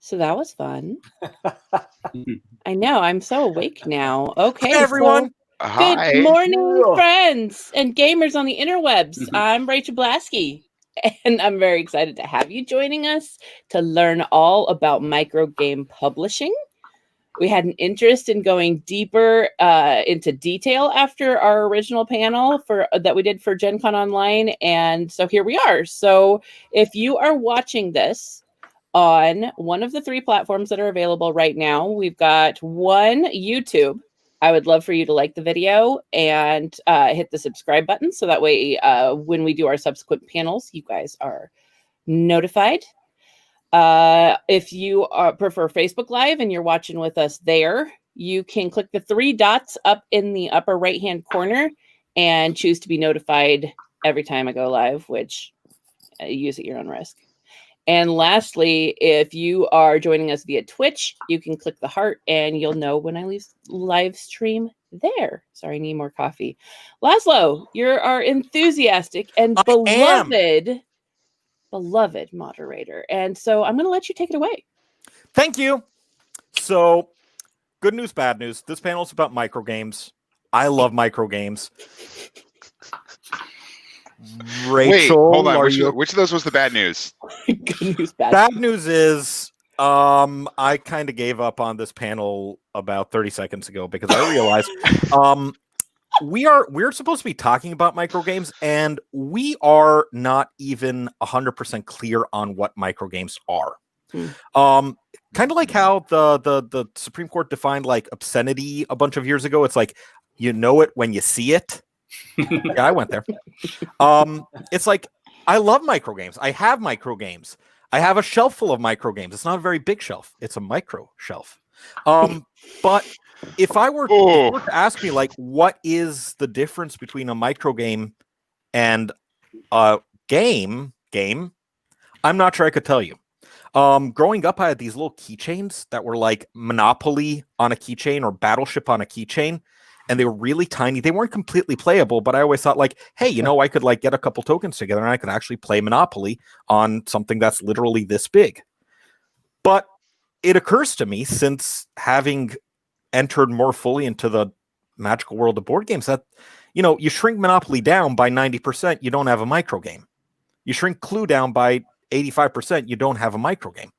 So that was fun. I know. I'm so awake now. Okay, Hi, everyone. So, Hi. good morning, friends and gamers on the interwebs. I'm Rachael Blaske, and I'm very excited to have you joining us to learn all about microgame publishing. We had an interest in going deeper into detail after our original panel that we did for GenCon Online, and so here we are. So if you are watching this on one of the 3 platforms that are available right now, we've got one YouTube. I would love for you to like the video and hit the subscribe button so that way when we do our subsequent panels, you guys are notified. If you prefer Facebook Live and you're watching with us there, you can click the 3 dots up in the upper right-hand corner and choose to be notified every time I go live, which use at your own risk. And lastly, if you are joining us via Twitch, you can click the heart and you'll know when I live stream there. Sorry, I need more coffee. Laszlo, you're our enthusiastic and beloved moderator. And so I'm going to let you take it away. Thank you. So, good news, bad news. This panel is about microgames. I love microgames. Rachel, wait, hold on. Which of those was the bad news? Good news, bad news is I kind of gave up on this panel about 30 seconds ago because I realized we're supposed to be talking about microgames, and we are not even 100% clear on what microgames are. Kind of like how the Supreme Court defined like obscenity a bunch of years ago. It's like you know it when you see it. Yeah, I went there. It's like I love microgames. I have microgames. I have a shelf full of microgames. It's not a very big shelf. It's a micro shelf. But if I were to ask me, like, what is the difference between a microgame and a game, I'm not sure I could tell you. Growing up, I had these little keychains that were like Monopoly on a keychain or Battleship on a keychain, and they were really tiny. They weren't completely playable, but I always thought, like, hey, you know, I could like get a couple tokens together and I could actually play Monopoly on something that's literally this big. But it occurs to me, since having entered more fully into the magical world of board games, that, you know, you shrink Monopoly down by 90%, you don't have a microgame. You shrink Clue down by 85%, you don't have a microgame.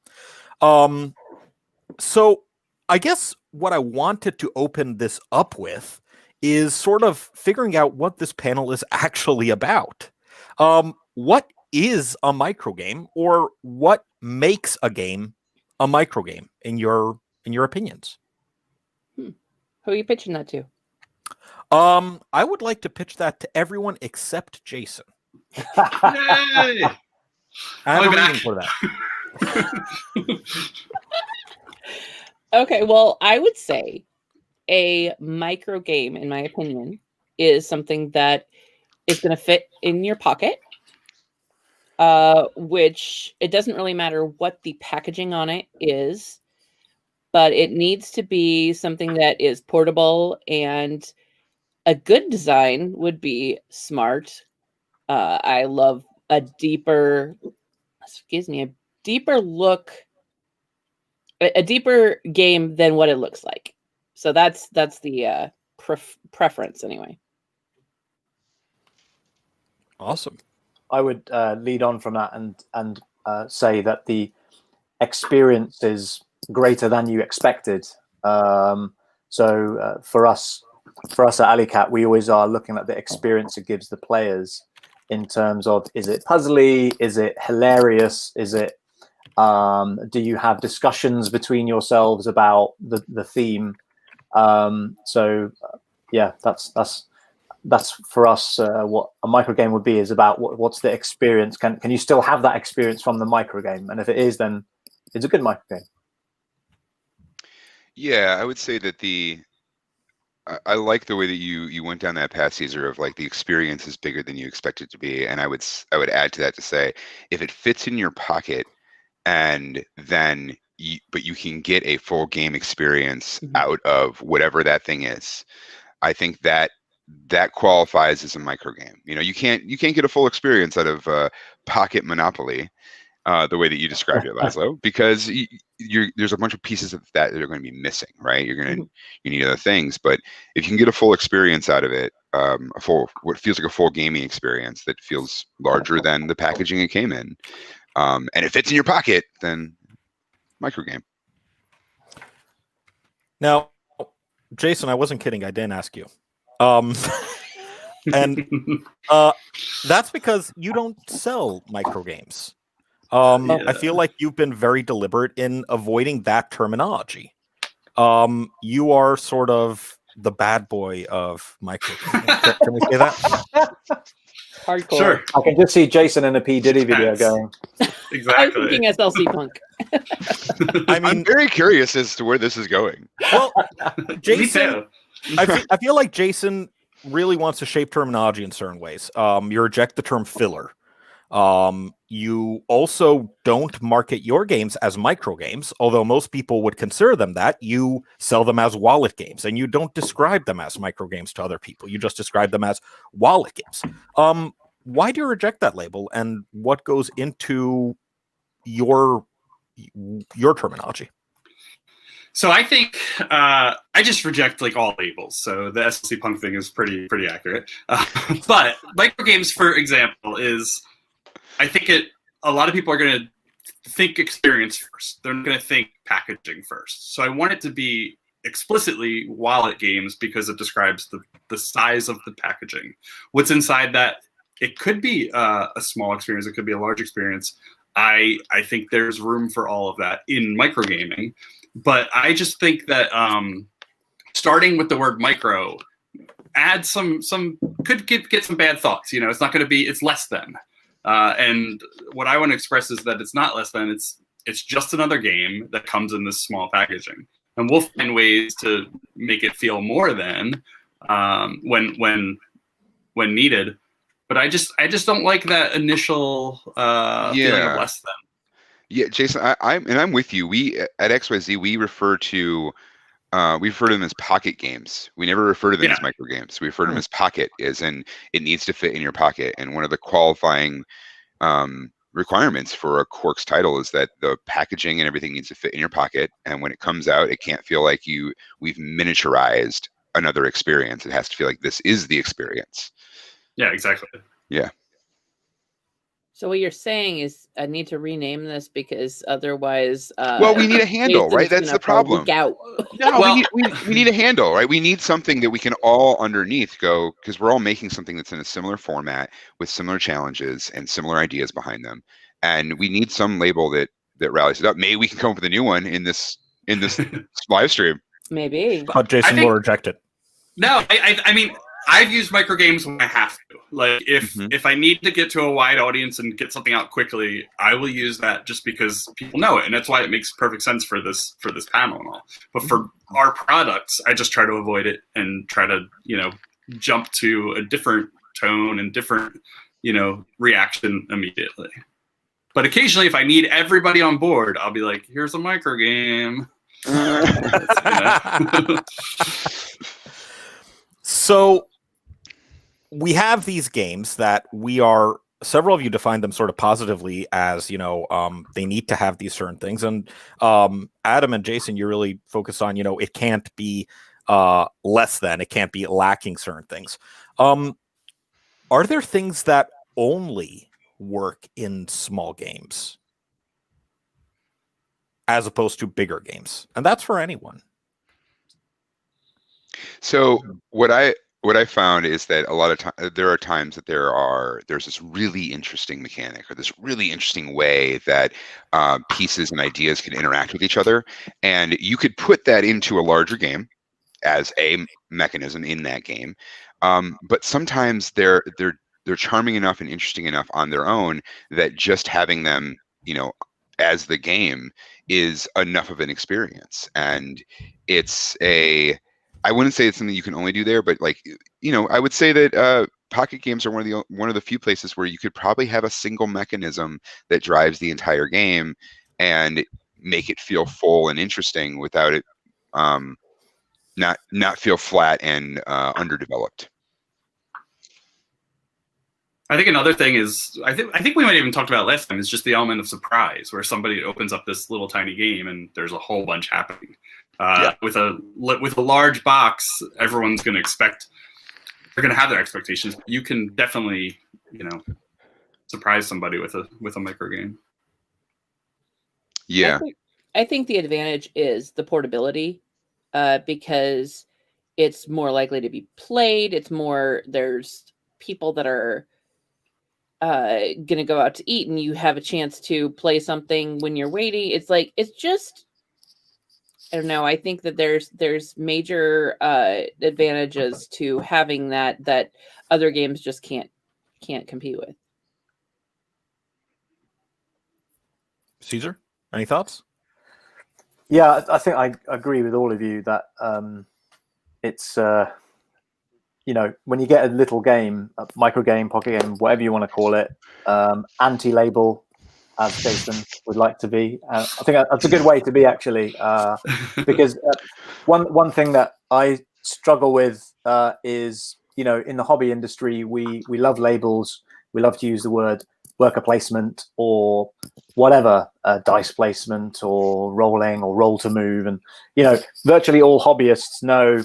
So I guess what I wanted to open this up with is sort of figuring out what this panel is actually about. What is a microgame, or what makes a game a microgame in your opinions? Who are you pitching that to? I would like to pitch that to everyone except Jason. Yay! I have a reason for that. Okay, well, I would say a micro game, in my opinion, is something that is going to fit in your pocket, which it doesn't really matter what the packaging on it is, but it needs to be something that is portable, and a good design would be smart. I love a deeper look, a deeper game than what it looks like. So that's the preference anyway. Awesome. I would lead on from that and say that the experience is greater than you expected. So for us at Alleycat, we always are looking at the experience it gives the players in terms of, is it puzzly? Is it hilarious? Is it do you have discussions between yourselves about the theme? Yeah, that's for us what a microgame would be, is about what's the experience. Can you still have that experience from the microgame? And if it is, then it's a good microgame. Yeah, I would say that I like the way that you went down that path, Caesar, of like the experience is bigger than you expect it to be. And I would add to that to say, if it fits in your pocket, and then but you can get a full game experience out of whatever that thing is, I think that qualifies as a microgame. You know, you can't get a full experience out of pocket Monopoly, the way that you described it, Laszlo, because there's a bunch of pieces of that are going to be missing, right? You need other things, but if you can get a full experience out of it, what feels like a full gaming experience that feels larger than the packaging it came in, and it fits in your pocket, then microgame. Now, Jason, I wasn't kidding. I didn't ask you. And that's because you don't sell microgames. I feel like you've been very deliberate in avoiding that terminology. You are sort of the bad boy of microgames. Can we say that? Hardcore. Sure. I can just see Jason in a P. Diddy video going. I was Exactly. thinking SLC Punk. I mean, I'm very curious as to where this is going. well, Me Jason, too. I feel like Jason really wants to shape terminology in certain ways. You reject the term filler. You also don't market your games as microgames, although most people would consider them that. You sell them as wallet games, and you don't describe them as microgames to other people. You just describe them as wallet games. Why do you reject that label, and what goes into your terminology? So I think I just reject like all labels. So the SLC Punk thing is pretty accurate. But microgames, for example, is I think a lot of people are going to think experience first. They're going to think packaging first. So I want it to be explicitly wallet games because it describes the size of the packaging. What's inside that? It could be a small experience. It could be a large experience. I think there's room for all of that in microgaming. But I just think that starting with the word micro adds could get some bad thoughts. You know, it's not going to be, it's less than. And what I want to express is that it's not less than, it's just another game that comes in this small packaging. And we'll find ways to make it feel more than when needed. But I just don't like that initial feeling of less than. Yeah, Jason, I'm with you. We at XYZ we refer to them as pocket games. We never refer to them as microgames. We refer to them as pocket, as in it needs to fit in your pocket. And one of the qualifying requirements for a Quarks title is that the packaging and everything needs to fit in your pocket. And when it comes out, it can't feel like we've miniaturized another experience. It has to feel like this is the experience. Yeah, exactly. Yeah. So what you're saying is I need to rename this because otherwise... well, we need a handle, right? That's the problem. Out. No, well, we need a handle, right? We need something that we can all underneath go, because we're all making something that's in a similar format with similar challenges and similar ideas behind them. And we need some label that rallies it up. Maybe we can come up with a new one in this live stream. Maybe. But Jason will reject it. No, I mean... I've used microgames when I have to. Like if I need to get to a wide audience and get something out quickly, I will use that just because people know it, and that's why it makes perfect sense for this panel and all. But for our products, I just try to avoid it and try to jump to a different tone and different reaction immediately. But occasionally, if I need everybody on board, I'll be like, "Here's a microgame." So we have these games that several of you define them sort of positively as, they need to have these certain things. And Adam and Jason, you really focus on, it can't be less than, it can't be lacking certain things. Are there things that only work in small games as opposed to bigger games? And that's for anyone. So what I found is that a lot of there are times that there's this really interesting mechanic or this really interesting way that pieces and ideas can interact with each other, and you could put that into a larger game as a mechanism in that game. But sometimes they're charming enough and interesting enough on their own that just having them, as the game is enough of an experience, and I wouldn't say it's something you can only do there, but I would say that pocket games are one of the few places where you could probably have a single mechanism that drives the entire game and make it feel full and interesting without it not feel flat and underdeveloped. I think another thing is, I think we might even talked about it last time, is just the element of surprise, where somebody opens up this little tiny game and there's a whole bunch happening. With a large box, everyone's going to expect, they're going to have their expectations. You can definitely, surprise somebody with a micro game. Yeah, I think the advantage is the portability, because it's more likely to be played. There's people that are going to go out to eat, and you have a chance to play something when you're waiting. It's just, I don't know. I think that there's major advantages to having that other games just can't compete with. Caesar, any thoughts? Yeah, I think I agree with all of you that it's when you get a little game, a micro game, pocket game, whatever you want to call it, anti-label, as Jason would like to be. I think that's a good way to be, actually, because one thing that I struggle with is, in the hobby industry, we love labels. We love to use the word worker placement or whatever, dice placement or rolling or roll to move. And, virtually all hobbyists know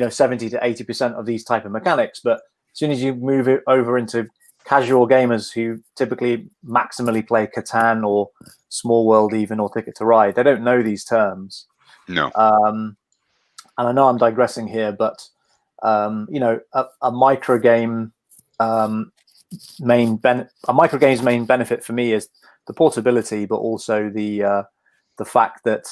70 to 80% of these type of mechanics, but as soon as you move it over into casual gamers who typically maximally play Catan or Small World even, or Ticket to Ride, they don't know these terms. no. And I know I'm digressing here, but a micro game a micro game's main benefit for me is the portability, but also the fact that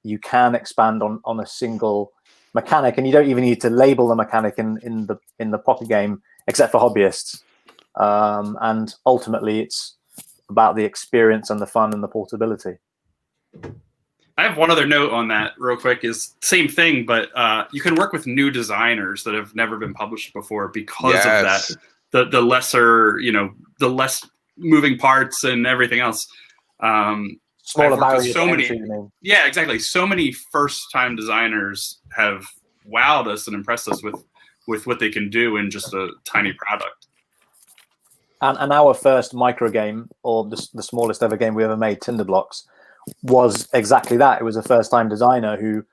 you can expand on a single mechanic, and you don't even need to label the mechanic in the pocket game, except for hobbyists. And ultimately, it's about the experience and the fun and the portability. I have one other note on that real quick, is same thing, but you can work with new designers that have never been published before because of that. The lesser, the less moving parts and everything else. Smaller barrier to entry, yeah, exactly. So many first-time designers have wowed us and impressed us with what they can do in just a tiny product. And our first micro game, or the smallest ever game we ever made, Tinderblocks, was exactly that. It was a first-time designer who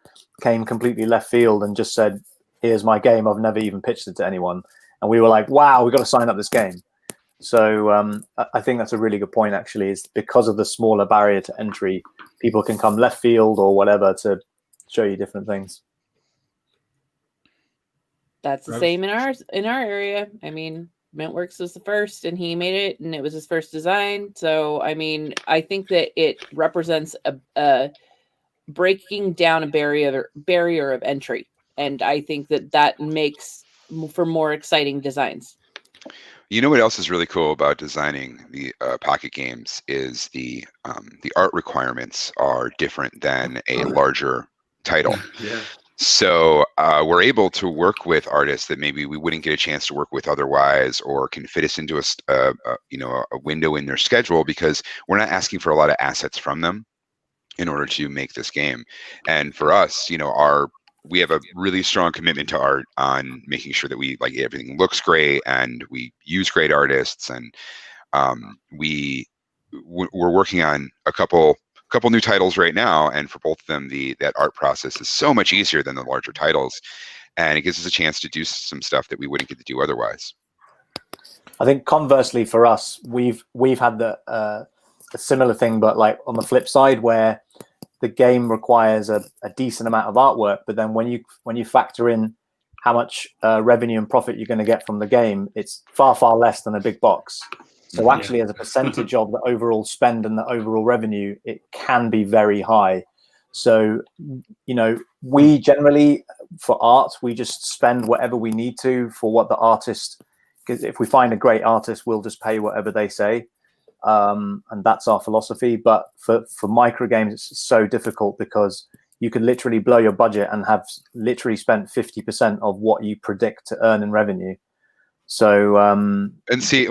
came completely left field and just said, "Here's my game. I've never even pitched it to anyone." And we were like, "Wow, we've got to sign up this game." So I think that's a really good point, actually, is because of the smaller barrier to entry, people can come left field or whatever to show you different things. That's the same in our area. I mean, Mintworks was the first, and he made it, and it was his first design. So, I mean, I think that it represents a breaking down a barrier of entry, and I think that makes for more exciting designs. You know what else is really cool about designing the pocket games is the art requirements are different than a larger title. Yeah. So we're able to work with artists that maybe we wouldn't get a chance to work with otherwise, or can fit us into a window in their schedule, because we're not asking for a lot of assets from them in order to make this game. And for us, we have a really strong commitment to art, on making sure that everything looks great and we use great artists. And we're working on a couple new titles right now, and for both of them, that art process is so much easier than the larger titles, and it gives us a chance to do some stuff that we wouldn't get to do otherwise. I think conversely for us, we've had a similar thing, but like on the flip side, where the game requires a decent amount of artwork, but then when you factor in how much revenue and profit you're going to get from the game, it's far, far less than a big box. So actually, as a percentage of the overall spend and the overall revenue, it can be very high. So, we generally, for art, we just spend whatever we need to for what the artist, because if we find a great artist, we'll just pay whatever they say. And that's our philosophy. But for micro games, it's so difficult, because you could literally blow your budget and have literally spent 50% of what you predict to earn in revenue. So and see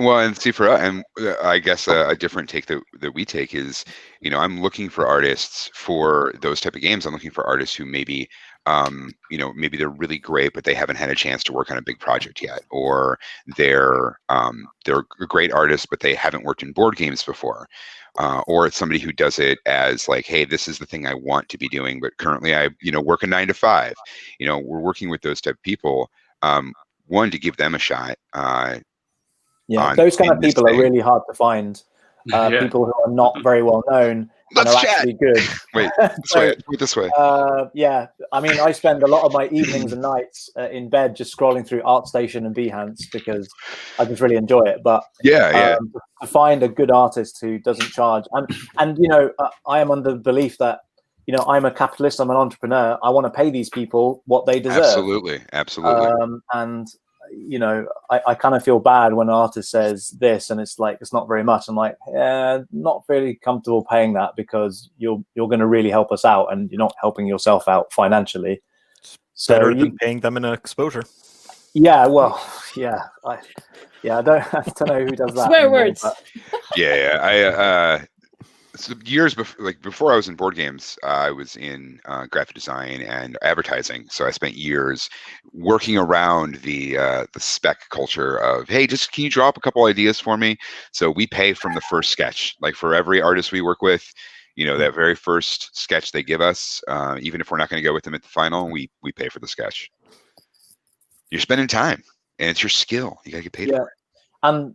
for us, and I guess a different take that we take is, I'm looking for artists for those type of games. I'm looking for artists who maybe maybe they're really great, but they haven't had a chance to work on a big project yet, or they're a great artist, but they haven't worked in board games before. Or it's somebody who does it as like, hey, this is the thing I want to be doing, but currently I, work a 9 to 5. We're working with those type of people. One, to give them a shot. Those kind of people are thing. really hard to find. People who are not very well known and are actually good. Wait, this way. I mean, I spend a lot of my evenings and nights in bed just scrolling through ArtStation and Behance because I just really enjoy it. But to find a good artist who doesn't charge, and I am under the belief that I'm a capitalist, I'm an entrepreneur. I want to pay these people what they deserve. Absolutely. And I kind of feel bad when an artist says this and it's like, it's not very much. I'm like, not really comfortable paying that because you're going to really help us out and you're not helping yourself out financially. So better than paying them in exposure. Yeah, well, yeah. I don't know who does that. Swear words. So years before I was in board games, I was in graphic design and advertising. So I spent years working around the spec culture of, hey, just can you draw up a couple ideas for me? So we pay from the first sketch. Like for every artist we work with, that very first sketch they give us, even if we're not going to go with them at the final, we pay for the sketch. You're spending time, and it's your skill. You got to get paid for it. And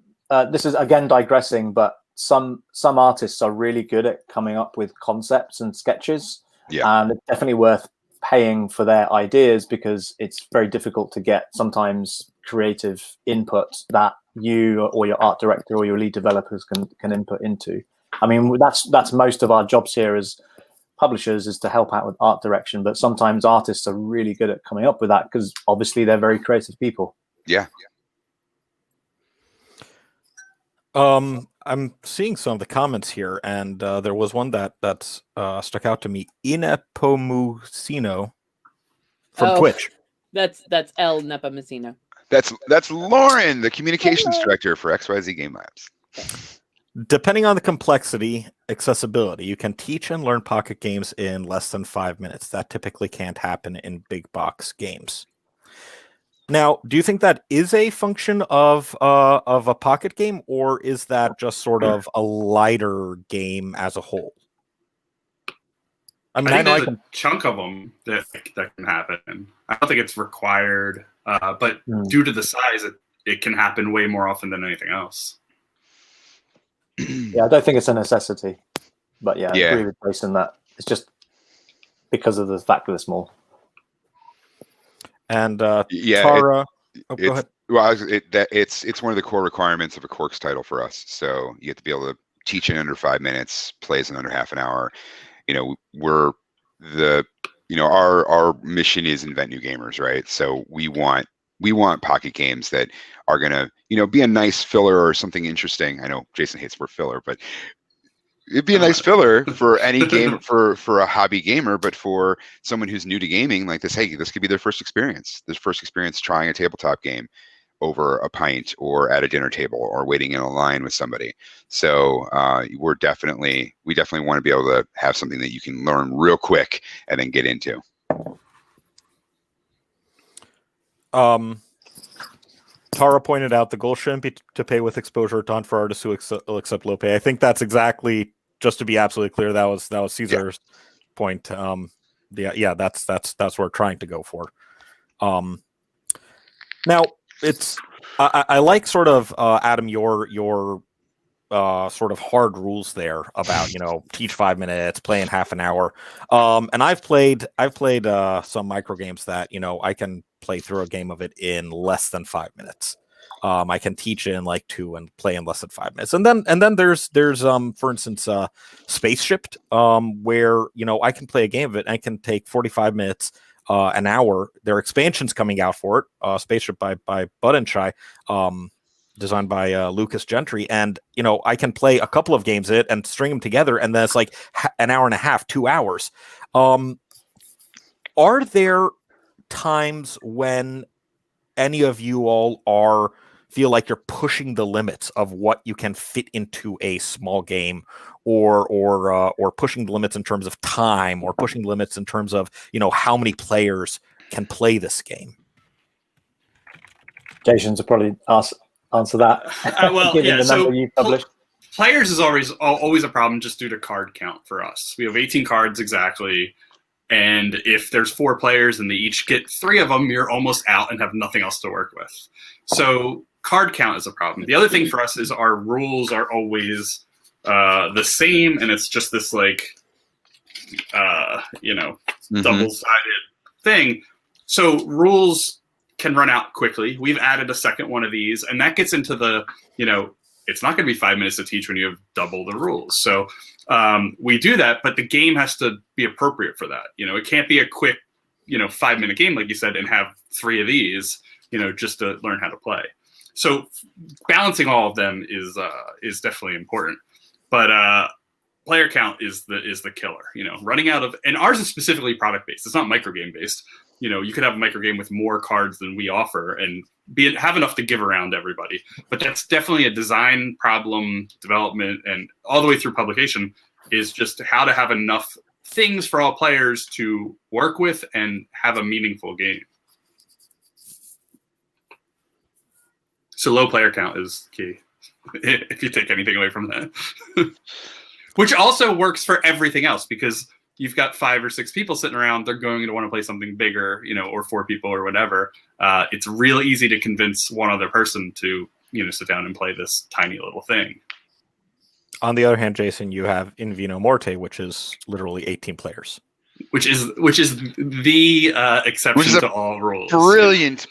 this is again digressing, but some artists are really good at coming up with concepts and sketches, and it's definitely worth paying for their ideas because it's very difficult to get sometimes creative input that you or your art director or your lead developers can input into. I mean, that's most of our jobs here as publishers, is to help out with art direction, but sometimes artists are really good at coming up with that because obviously they're very creative people. I'm seeing some of the comments here, and there was one that's stuck out to me. Inepomucino from Twitch. That's El Nepomucino. That's Lauren, the communications director for XYZ Game Labs. Depending on the complexity, accessibility, you can teach and learn pocket games in less than 5 minutes. That typically can't happen in big box games. Now, do you think that is a function of a pocket game, or is that just sort of a lighter game as a whole? I think there's a chunk of them that can happen. I don't think it's required, but due to the size, it can happen way more often than anything else. I don't think it's a necessity, but I agree with Jason that it's just because of the fact that they're small. And Tara, go ahead. Well, it's one of the core requirements of a Quarks title for us. So you have to be able to teach in under 5 minutes, plays in under half an hour. Our mission is invent new gamers, right? So we want pocket games that are gonna be a nice filler or something interesting. I know Jason hates the word filler, but it'd be a nice filler for any game, for a hobby gamer, but for someone who's new to gaming like this, hey, this could be their first experience. Their first experience trying a tabletop game over a pint or at a dinner table or waiting in a line with somebody. So we definitely want to be able to have something that you can learn real quick and then get into. Tara pointed out the goal shouldn't be to pay with exposure on for artists who accept low pay. I think that's exactly, just to be absolutely clear, that was Caesar's point. That's what we're trying to go for. Now I like sort of Adam your sort of hard rules there about teach 5 minutes, play in half an hour. And I've played some microgames that I can play through a game of it in less than 5 minutes. I can teach in like 2 and play in less than 5 minutes. And then there's for instance Spaceship, where I can play a game of it and I can take 45 minutes, an hour. There are expansions coming out for it. Spaceship by Bud and Shy, designed by Lucas Gentry, and I can play a couple of games it and string them together, and then it's like an hour and a half, 2 hours. Are there times when any of you all are feel like you're pushing the limits of what you can fit into a small game, or pushing the limits in terms of time, or pushing the limits in terms of, you know, how many players can play this game? Jason to probably answer that. Well, Given yeah. the number you published. Players is always a problem just due to card count for us. We have 18 cards exactly, and if there's 4 players and they each get 3 of them, you're almost out and have nothing else to work with. So card count is a problem. The other thing for us is our rules are always the same, and it's just this like double-sided thing. So rules can run out quickly. We've added a second one of these, and that gets into the, it's not going to be 5 minutes to teach when you have double the rules. So we do that, but the game has to be appropriate for that. It can't be a quick, 5-minute game, like you said, and have 3 of these, just to learn how to play. So balancing all of them is definitely important. But player count is the killer. Running out of, and ours is specifically product based. It's not microgame based. You could have a microgame with more cards than we offer and have enough to give around everybody. But that's definitely a design problem, development, and all the way through publication is just how to have enough things for all players to work with and have a meaningful game. So low player count is key, if you take anything away from that. Which also works for everything else, because you've got 5 or 6 people sitting around, they're going to want to play something bigger, or 4 people or whatever. It's real easy to convince one other person to, sit down and play this tiny little thing. On the other hand, Jason, you have In Vino Morte, which is literally 18 players. Which is the exception to all rules. Brilliant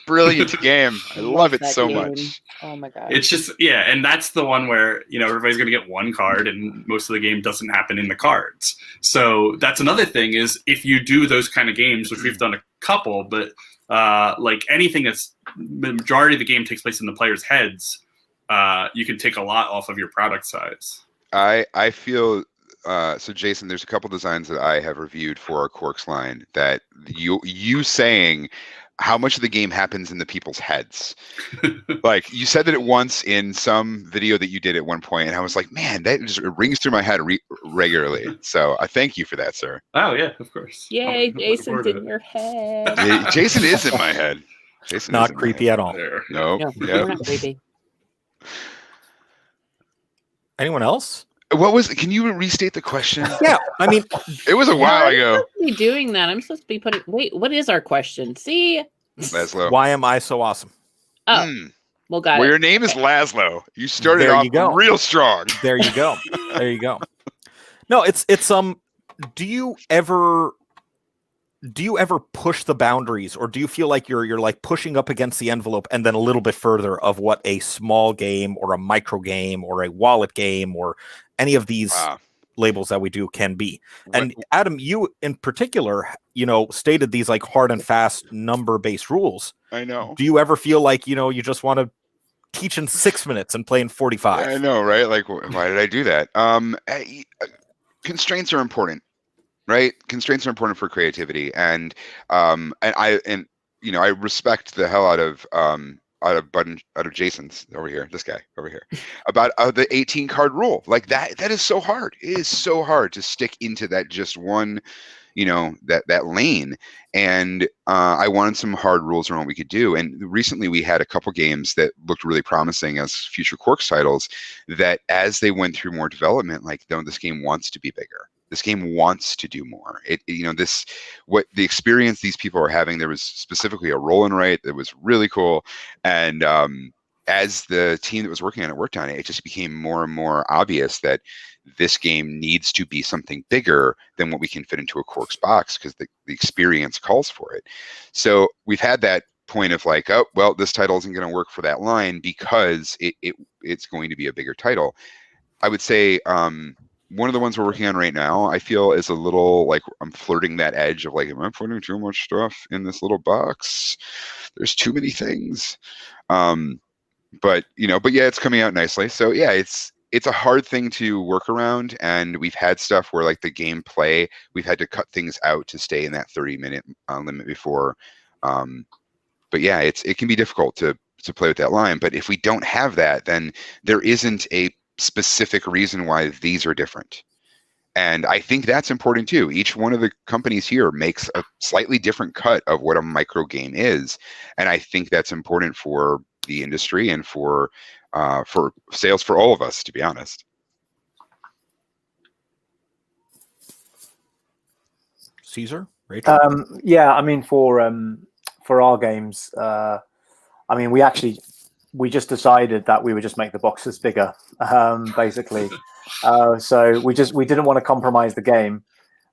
game. I love it so much. Oh my god! It's just and that's the one where everybody's going to get 1 card, and most of the game doesn't happen in the cards. So that's another thing is if you do those kind of games, which we've done a couple, but like anything that's the majority of the game takes place in the players' heads, you can take a lot off of your product size. I feel. So Jason, there's a couple designs that I have reviewed for our Quarks line that you saying how much of the game happens in the people's heads. Like you said that it once in some video that you did at one point, and I was like, man, that just rings through my head regularly. So I thank you for that, sir. Oh yeah, of course. Yay, Jason's in your head. Jason is in my head. Jason not creepy at all. No, we're not creepy. Anyone else? What was? Can you restate the question? Yeah, I mean, it was a while ago. I'm supposed to be doing that. I'm supposed to be putting. Wait, what is our question? See, Laszlo. Why am I so awesome? Oh, well, got it. Well, your name is Laszlo. You started There off you go. real strong. There you go. There you go. No, it's do you ever push the boundaries, or do you feel like you're like pushing up against the envelope and then a little bit further of what a small game or a micro game or a wallet game or any of these labels that we do can be? And Adam, you in particular, stated these like hard and fast number-based rules. I know. Do you ever feel like, you just want to teach in 6 minutes and play in 45? I know, right? Like, why did I do that? Constraints are important. Right, constraints are important for creativity, and I respect the hell out of Jason's over here, this guy over here, about the 18 card rule. Like that is so hard. It is so hard to stick into that just one, that lane. And I wanted some hard rules around what we could do. And recently we had a couple games that looked really promising as future Quarks titles. That as they went through more development, like, no, this game wants to be bigger. This game wants to do more. What the experience these people are having, there was specifically a roll and write that was really cool. And as the team that was working on it worked on it, it just became more and more obvious that this game needs to be something bigger than what we can fit into a Quarks box, because the experience calls for it. So we've had that point of like, oh, well, this title isn't going to work for that line because it's going to be a bigger title. I would say one of the ones we're working on right now, I feel, is a little like I'm flirting that edge of like, am I putting too much stuff in this little box? There's too many things. But yeah, it's coming out nicely. So yeah, it's a hard thing to work around, and we've had stuff where like the gameplay, we've had to cut things out to stay in that 30-minute limit before. But yeah, it can be difficult to to play with that line. But if we don't have that, then there isn't a specific reason why these are different. And I think that's important too. Each one of the companies here makes a slightly different cut of what a micro game is, and I think that's important for the industry and for sales for all of us, to be honest. Caesar, Rachel. Yeah, I mean, for our games, I mean, we just decided that we would just make the boxes bigger, basically. So we didn't want to compromise the game,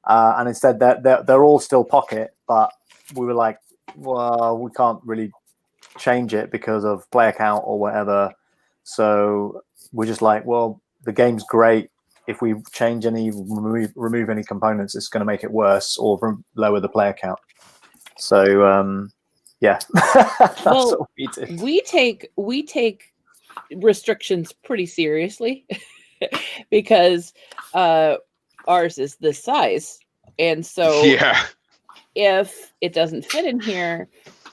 and instead they're all still pocket, but we were like, well, we can't really change it because of player count or whatever. So we're just like, well, the game's great. If we change any, remove any components, it's going to make it worse or lower the player count. So yeah, that's Well, what we do. We take restrictions pretty seriously because ours is this size, and so Yeah. if it doesn't fit in here,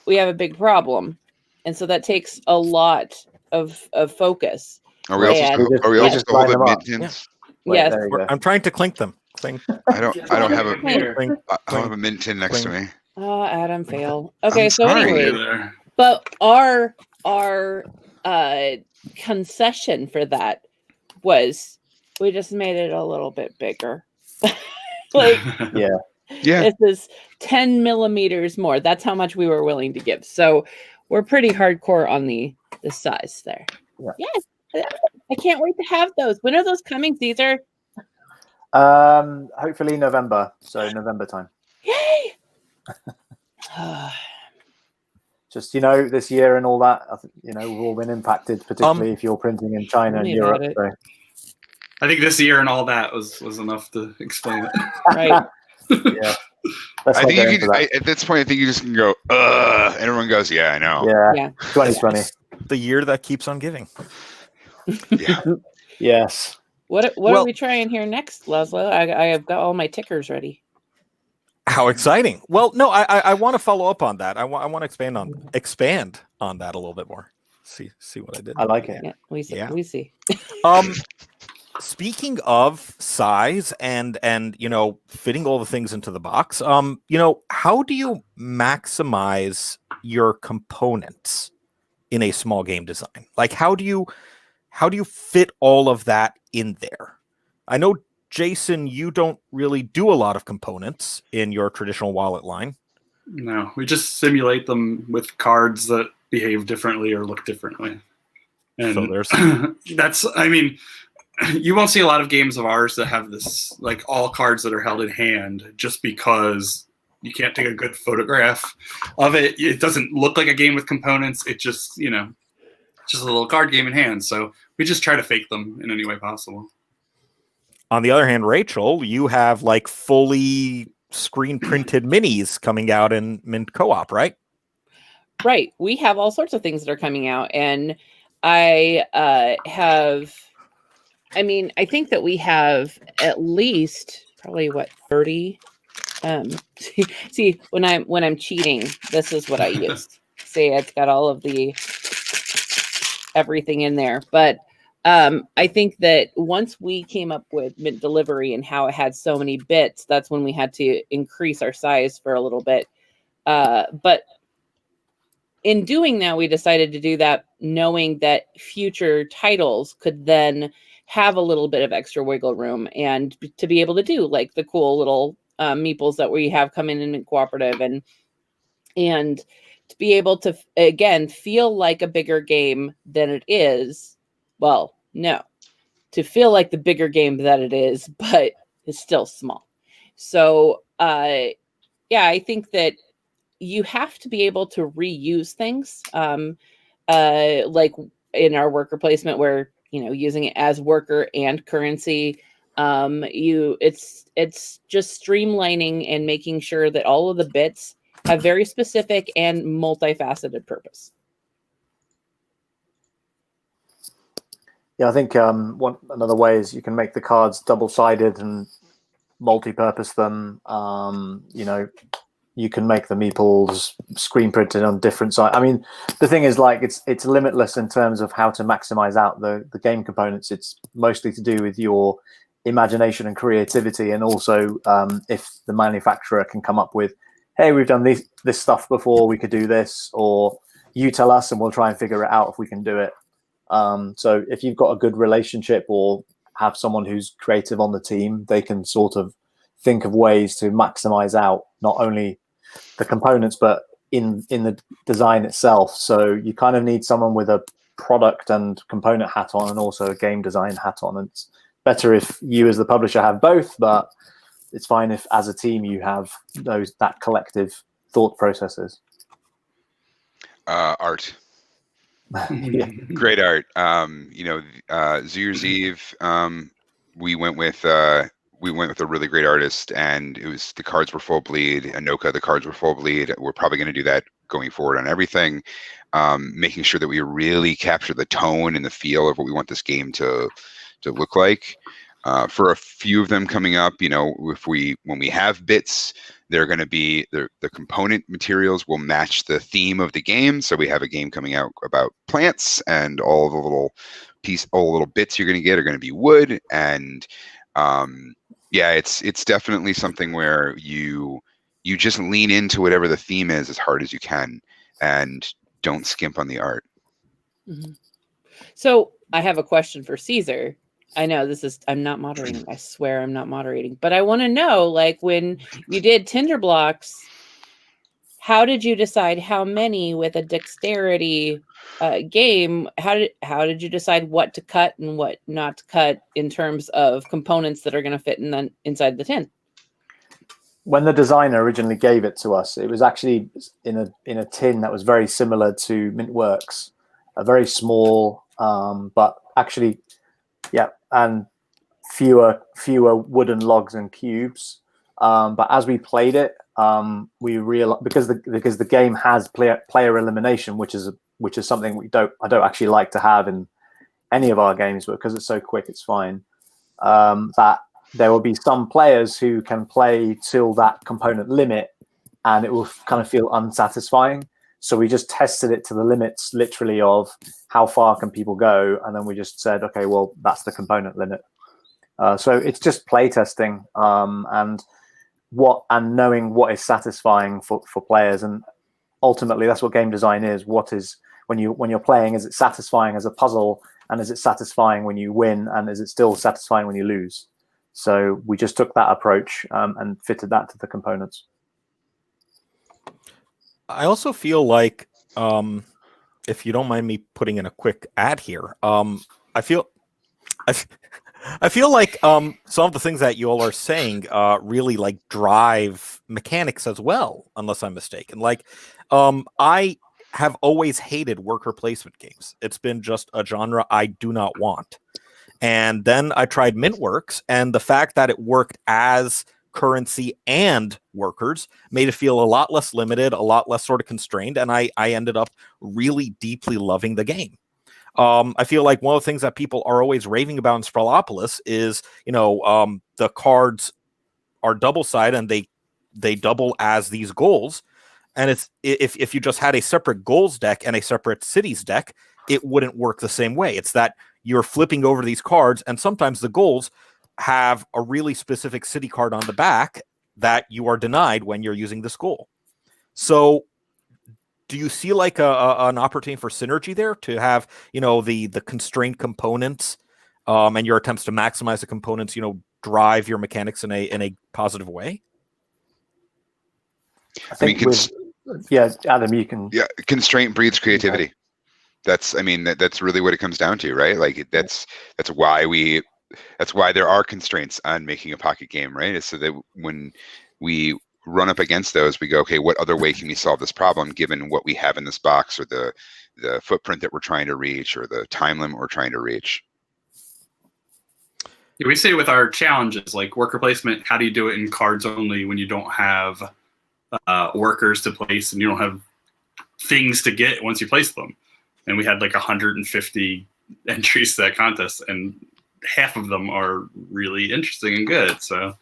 we have a big problem, and so that takes a lot of focus. Are we also And- supposed to hold line up them up. mint-tins? Wait, Yes. there you go. I'm trying to clink them. Clink, I don't have a Here. clink. I don't have a mint tin next to me. Oh, Adam, fail. Okay, I'm so sorry. anyway, There. but our concession for that was we just made it a little bit bigger. Like Yeah. Yeah. this is 10 millimeters more. That's how much we were willing to give. So we're pretty hardcore on the size there. Yeah. Yes. I can't wait to have those. When are those coming, Caesar? Hopefully November. So November time. Yay! Just, this year and all that, we've all been impacted, particularly if you're printing in China Tell and me Europe. about So. I think this year and all that was enough to explain it. Right. Yeah. Let's I not think get you into can. that. At this point, I think you just can go. And everyone goes, "Yeah, I know." Yeah. Yeah. 2020. It's the year that keeps on giving. Yeah. Yes. What are Well- we trying here next, Laszlo? I have got all my tickers ready. How exciting! Well, no, I want to follow up on that. I want to expand on that a little bit more. See what I did. I like it. Yeah, we see. Yeah. We see. Speaking of size and fitting all the things into the box, how do you maximize your components in a small game design? Like how do you fit all of that in there? I know, Jason, you don't really do a lot of components in your traditional wallet line. No, we just simulate them with cards that behave differently or look differently. And So there's that's, I mean, you won't see a lot of games of ours that have this, like all cards that are held in hand just because you can't take a good photograph of it. It doesn't look like a game with components. It just, just a little card game in hand. So we just try to fake them in any way possible. On the other hand, Rachel, you have like fully screen printed minis coming out in Mint Co-op, right? Right. We have all sorts of things that are coming out, and I think that we have at least probably 30. See, when I'm cheating, this is what I use. See, it's got all of the everything in there, but I think that once we came up with Mint Delivery and how it had so many bits, that's when we had to increase our size for a little bit. But in doing that, we decided to do that knowing that future titles could then have a little bit of extra wiggle room and to be able to do like the cool little meeples that we have coming in Cooperative and to be able to, again, feel like a bigger game than it is. Well, no, to feel like the bigger game that it is, but it's still small. So, yeah, I think that you have to be able to reuse things, like in our worker placement, where using it as worker and currency. It's just streamlining and making sure that all of the bits have very specific and multifaceted purpose. Yeah, I think another way is you can make the cards double-sided and multi-purpose them. you can make the meeples screen printed on different sides. I mean, the thing is, like, it's limitless in terms of how to maximize out the game components. It's mostly to do with your imagination and creativity, and also if the manufacturer can come up with, hey, we've done this stuff before, we could do this, or you tell us and we'll try and figure it out if we can do it. So if you've got a good relationship or have someone who's creative on the team, they can sort of think of ways to maximize out not only the components but in the design itself. So you kind of need someone with a product and component hat on and also a game design hat on. And it's better if you as the publisher have both, but it's fine if as a team you have that collective thought processes. Art. Yeah. Great art. Zoo's Eve, we went with a really great artist, and the cards were full bleed. Anoka, the cards were full bleed. We're probably going to do that going forward on everything, making sure that we really capture the tone and the feel of what we want this game to look like. For a few of them coming up, when we have bits, they're going to be the component materials will match the theme of the game. So we have a game coming out about plants, and all the little bits you're going to get are going to be wood. And it's definitely something where you just lean into whatever the theme is as hard as you can, and don't skimp on the art. Mm-hmm. So I have a question for Caesar. I know I'm not moderating. I swear I'm not moderating. But I want to know, like, when you did Tinder blocks, how did you decide how many with a dexterity game? How did you decide what to cut and what not to cut in terms of components that are going to fit inside the tin? When the designer originally gave it to us, it was actually in a tin that was very similar to Mintworks, a very small, but actually, yeah, and fewer wooden logs and cubes. But as we played it, we realized because the game has player elimination, which is something I don't actually like to have in any of our games, but because it's so quick, it's fine. That there will be some players who can play till that component limit, and it will kind of feel unsatisfying. So we just tested it to the limits, literally, of how far can people go, and then we just said, okay, well, that's the component limit. So it's just play testing and knowing what is satisfying for players, and ultimately that's what game design is. What is when you're playing? Is it satisfying as a puzzle, and is it satisfying when you win, and is it still satisfying when you lose? So we just took that approach and fitted that to the components. I also feel like, if you don't mind me putting in a quick ad here, I feel like some of the things that you all are saying really like drive mechanics as well, unless I'm mistaken. Like, I have always hated worker placement games. It's been just a genre I do not want. And then I tried Mintworks, and the fact that it worked as currency and workers made it feel a lot less limited, a lot less sort of constrained, and I ended up really deeply loving the game. I feel like one of the things that people are always raving about in Sprawlopolis is, the cards are double-sided and they double as these goals. And it's if you just had a separate goals deck and a separate cities deck, it wouldn't work the same way. It's that you're flipping over these cards, and sometimes the goals have a really specific city card on the back that you are denied when you're using this goal. So do you see like an opportunity for synergy there to have, the constrained components and your attempts to maximize the components, drive your mechanics in a positive way? I think Adam, you can. Yeah, constraint breeds creativity. Okay. That's really what it comes down to, right? Like that's why there are constraints on making a pocket game, right? It's so that when we run up against those, we go, okay, what other way can we solve this problem given what we have in this box, or the footprint that we're trying to reach, or the time limit we're trying to reach? Yeah, we say with our challenges, like worker placement, how do you do it in cards only when you don't have workers to place and you don't have things to get once you place them? And we had like 150 entries to that contest, and half of them are really interesting and good. So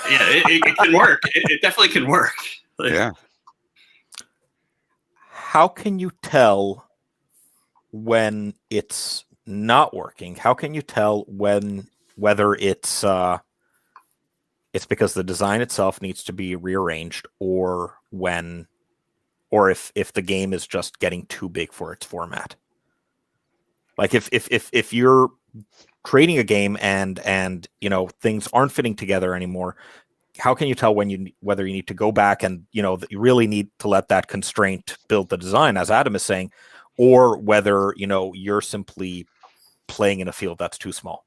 yeah, it can work. It definitely can work. Yeah. How can you tell when it's not working? How can you tell whether it's because the design itself needs to be rearranged, or if the game is just getting too big for its format? Like if you're creating a game and you know things aren't fitting together anymore, how can you tell whether you need to go back and you really need to let that constraint build the design, as Adam is saying, or whether you're simply playing in a field that's too small?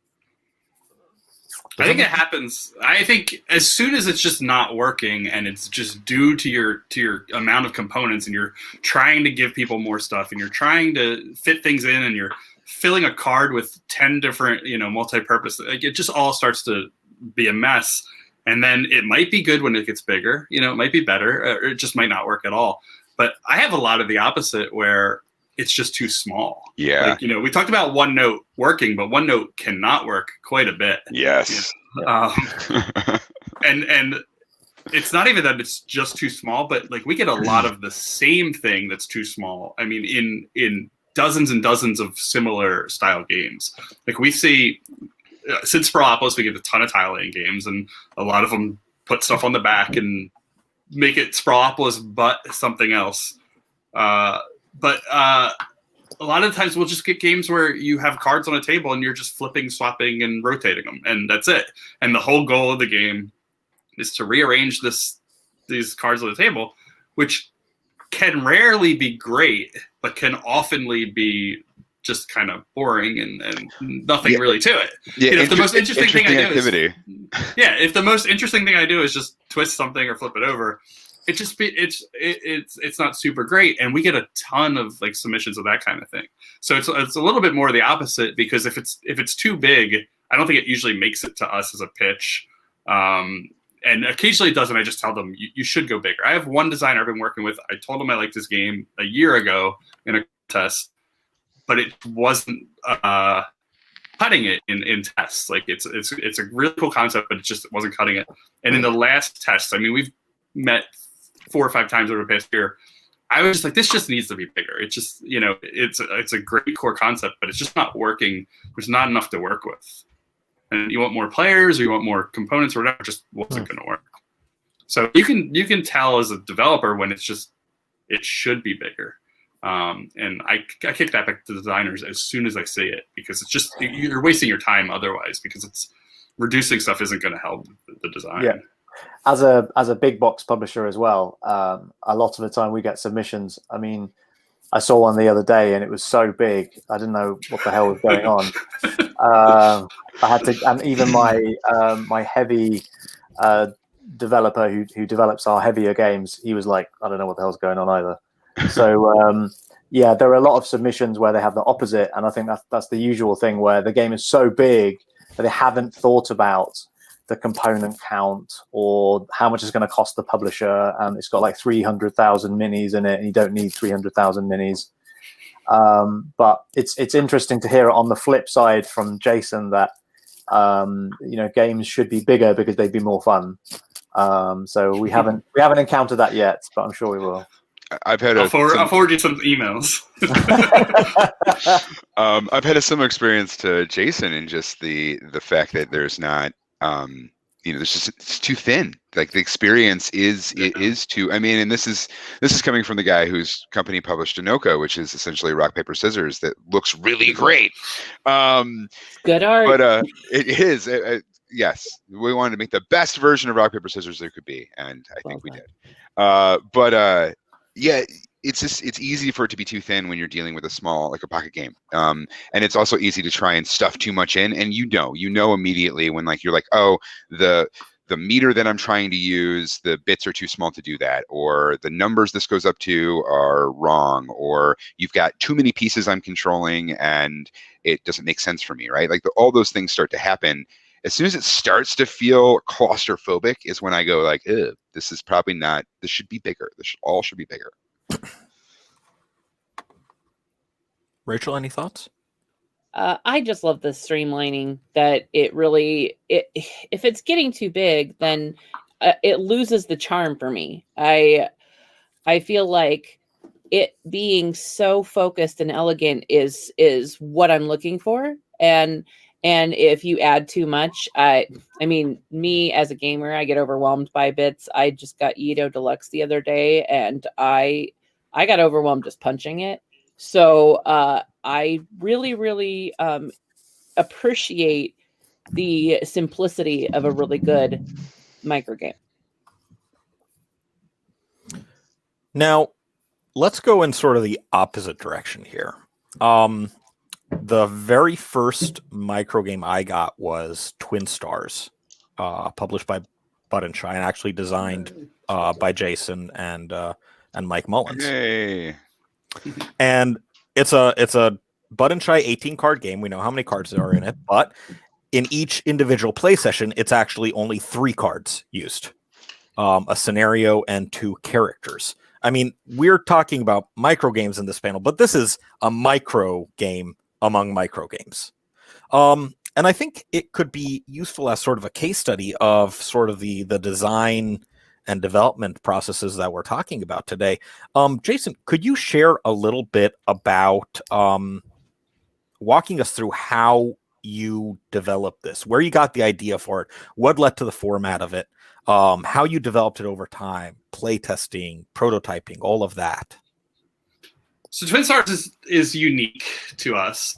I think it happens. I think as soon as it's just not working and it's just due to your amount of components, and you're trying to give people more stuff, and you're trying to fit things in, and you're filling a card with 10 different multi-purpose, like it just all starts to be a mess. And then it might be good when it gets bigger. It might be better, or it just might not work at all. But I have a lot of the opposite where it's just too small. Yeah. Like, we talked about OneNote working, but OneNote cannot work quite a bit. Yes. And it's not even that it's just too small, but like we get a lot of the same thing that's too small. I mean, in dozens and dozens of similar style games. Like we see, since Sprawlopolis, we get a ton of tile laying games, and a lot of them put stuff on the back and make it Sprawlopolis but something else. But a lot of times we'll just get games where you have cards on a table and you're just flipping, swapping, and rotating them, and that's it. And the whole goal of the game is to rearrange these cards on the table, which can rarely be great, but can oftenly be just kind of boring and nothing really to it. Yeah, if the most interesting thing I do activity. if the most interesting thing I do is just twist something or flip it over, it's not super great, and we get a ton of like submissions of that kind of thing. So it's a little bit more the opposite, because if it's too big, I don't think it usually makes it to us as a pitch. And occasionally it doesn't. I just tell them you should go bigger. I have one designer I've been working with. I told him I liked this game a year ago in a test, but it wasn't cutting it in tests. Like it's a really cool concept, but it wasn't cutting it. And in the last test, I mean, we've met 4 or 5 times over the past year. I was just like, this just needs to be bigger. It's just, it's a great core concept, but it's just not working. There's not enough to work with. And you want more players, or you want more components, or whatever, it just wasn't going to work. So you can tell as a developer when it should be bigger. And I kick that back to designers as soon as I see it, because it's just, you're wasting your time otherwise, because it's reducing stuff isn't going to help the design. Yeah. As a big box publisher as well, a lot of the time we get submissions. I mean, I saw one the other day and it was so big, I didn't know what the hell was going on. I had to, and even my heavy developer who develops our heavier games, he was like, I don't know what the hell's going on either. So yeah, there are a lot of submissions where they have the opposite, and I think that's the usual thing, where the game is so big that they haven't thought about the component count or how much it's going to cost the publisher, and it's got like 300,000 minis in it, and you don't need 300,000 minis. But it's interesting to hear it on the flip side from Jason that games should be bigger because they'd be more fun. So we haven't encountered that yet, but I'm sure we will. I'll forward you some emails. I've had a similar experience to Jason in just the fact that there's not, it's too thin. Like the experience is too. I mean, and this is coming from the guy whose company published Anoka, which is essentially rock paper scissors that looks really great. Good art, but it is. Yes, we wanted to make the best version of rock paper scissors there could be, and I think we did. Yeah, it's easy for it to be too thin when you're dealing with a small, like a pocket game. And it's also easy to try and stuff too much in, and you know immediately when you're like, oh, the meter that I'm trying to use, the bits are too small to do that, or the numbers this goes up to are wrong, or you've got too many pieces I'm controlling and it doesn't make sense for me, right? Like all those things start to happen. As soon as it starts to feel claustrophobic is when I go like, ew, this is probably not, this should be bigger. All should be bigger. Rachel, any thoughts? I just love the streamlining that it really, if it's getting too big, then it loses the charm for me. I feel like it being so focused and elegant is what I'm looking for. And if you add too much, I mean, me as a gamer, I get overwhelmed by bits. I just got Edo Deluxe the other day, and I got overwhelmed just punching it. So I really appreciate the simplicity of a really good microgame. Now, let's go in sort of the opposite direction here. The very first microgame I got was Twin Stars, published by Bud and Shy, and actually designed by Jason and Mike Mullins. Yay! And it's a Bud and Shy 18 card game. We know how many cards there are in it, but in each individual play session, it's actually only 3 cards used, a scenario and 2 characters. I mean, we're talking about microgames in this panel, but this is a micro game among microgames. And I think it could be useful as sort of a case study of sort of the design and development processes that we're talking about today. Jason, could you share a little bit about walking us through how you developed this, where you got the idea for it, what led to the format of it, how you developed it over time, play testing, prototyping, all of that? So Twin Stars is unique to us.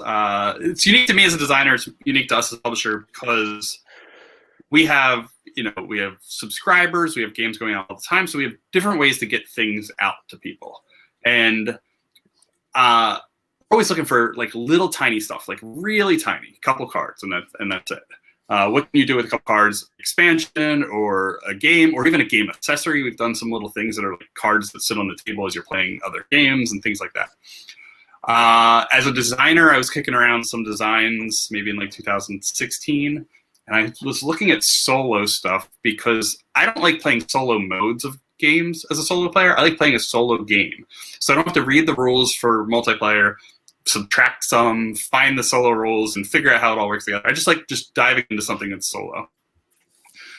It's unique to me as a designer. It's unique to us as a publisher because we have subscribers, we have games going out all the time, so we have different ways to get things out to people. And we're always looking for like little tiny stuff, like really tiny, couple cards, and that's it. What can you do with a couple cards? Expansion or a game or even a game accessory. We've done some little things that are like cards that sit on the table as you're playing other games and things like that. As a designer, I was kicking around some designs maybe in like 2016, and I was looking at solo stuff because I don't like playing solo modes of games as a solo player. I like playing a solo game. So I don't have to read the rules for multiplayer, subtract some, find the solo rules, and figure out how it all works together. I just like diving into something that's solo.